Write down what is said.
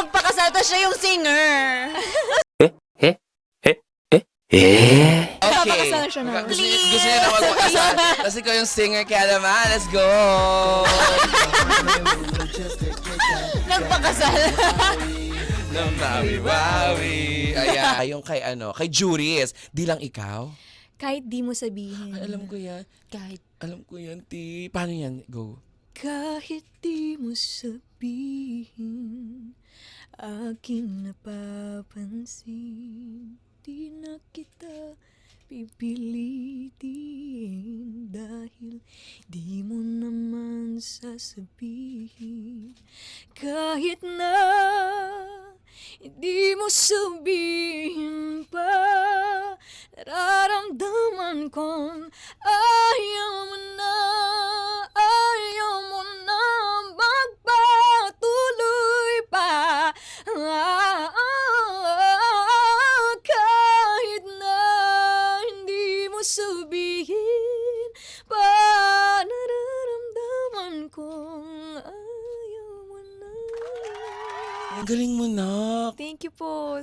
Nagpakasal, tas siya yung singer. Nagpapakasal siya na. Gusto niya na magpakasal. Tapos ikaw yung singer, kaya naman, let's go! Nagpakasal. Bawi. Ayan, yung kay Juris, di lang ikaw? Kahit di mo sabihin. Ay, alam ko yan. Alam ko yan, Ti. Paano yan? Go. Kahit di mo sabihin, aking napapansin, di na kita pipilitin dahil di mo naman sasabihin. Kahit na hindi mo sabihin pa, nararamdaman kong ayaw mo na magpatuloy pa. Kahit na hindi mo sabihin pa, nararamdaman kong ayaw mo na. Ang galing mo na. Thank you po.